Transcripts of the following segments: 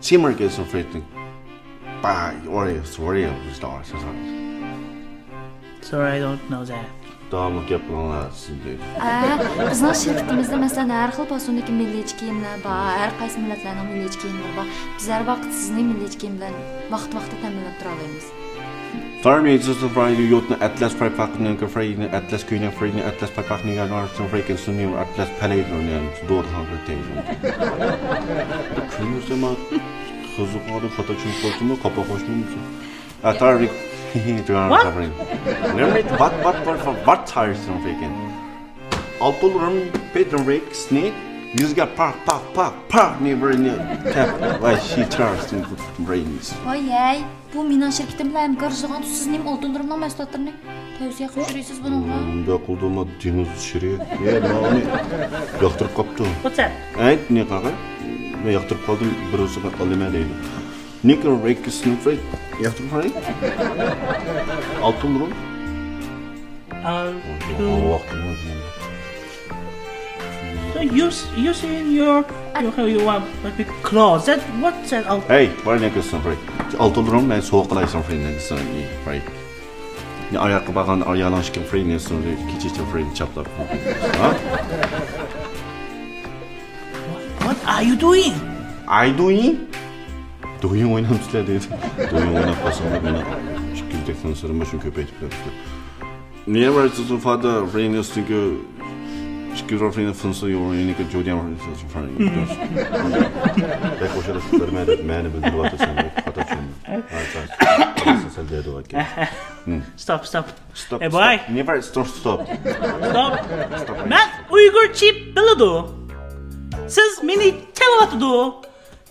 Simmer gets some freaking by or stars. Sorry, I don't know that. Tamam yapılanlar sizde. Bizning şirketimizde masalan har xil fasondagi milliy kiyimlar bor, har qaysi millatlarning milliy kiyimlari bor. Bizlar vaqt sizning milliy kiyim bilan vaqt-vaqtda ta'minlab tura olamiz. Farming is the Friday youth atlas prepakning Friday atlas kuyning Friday atlas prepakning Northern African Sunni atlas paladin and door hundred things. Kuyuyorsa ama kızı falan foto çekmek mi kapak hoşmuş. Atar what tires on freaking? Altılırım Peter Rex ne? Yüzge park never in tap like she tires in brains. Voy, bu mening shirkatim bilan hamkorlashgan sizning oltindirmning mahsulotlarini tavsiya qilib yurasiz bunga. Bunda qo'ldama deniz shiri. Meni yoqtirib qopdi. What's that? Ayt, ne qaqa? Men yoqtirib qoldim, bir o'ziga olma deydi. Nickel Rex Snowflake yoqtirib qo'ying. Altılırım. So you say in your you want a big closet. What's that? Hey, var ne kızsın Frank? Altılırım ben soğuk kalaysın Frank ne kızsın iyi Frank. Ne ayakkabı bakan ayağına çıkan Frank ne kızsın küçük Frank çaplar. Ha? What are you doing? Doyun oynamışlar dedi. Doyun oynatmasınlar beni. Şükürlükten sonra başım köpeği tiplemişler. Niye var sizin fada Frank ne çünkü Şükür Frank fınsı yoruluyla ki Jodian Frank. Belki o şeyler söylemedi. Məni bildirib atırsan. Hata çünkü. Sen de doğru ki. Stop. Hey boy. Niye var stop. Ben Uygurca biliyordu. Siz beni tanımadınız.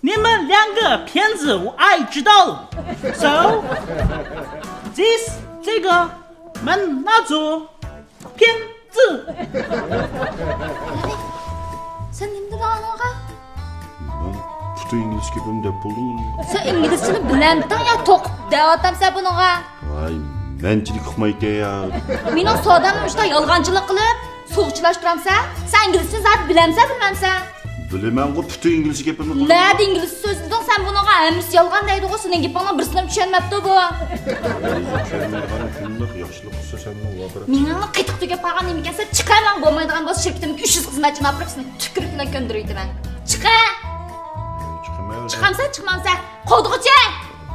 你们两个骗子，我爱知道。So,这个门拿住，骗子。 Sen nimdir anağa? Putu İngiliz gibi de buldum. Sen İngilizcini bilemdin ya toq devatam sen bunağa. Vay, mençilik qilmaydi ya. Mening sodam işte yolg'onchilik qilib, so'g'chilashtirasan. Sen İngilizcini zaten bilemsen bilmemsen. Bilemen o putu İngiliz gibi mi? Nerede İngiliz sözledin sen bunağa? Hemisi yolg'on deydi o senin gapingni birisini tushunmabdi bu. Tushunmaydigan kunlar yaxshilik qilsa sen nima Meni qitiq tugab qolgan nima ekansa chiqaman bo'lmaydigan bo'lsa shirkatimga 300 xizmatchini olib seni tukrib bilan ko'ndirayman. Chiqa! Chiqamsan, chiqmamsan. Qo'dg'ichi!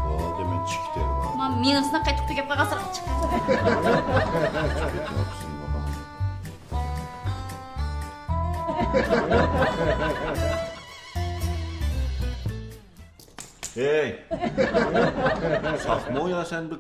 Bo'ldi, men chiqdim. Men menisini qitiq tugab qolgansa chiq. Hey! Safmo ya sen bir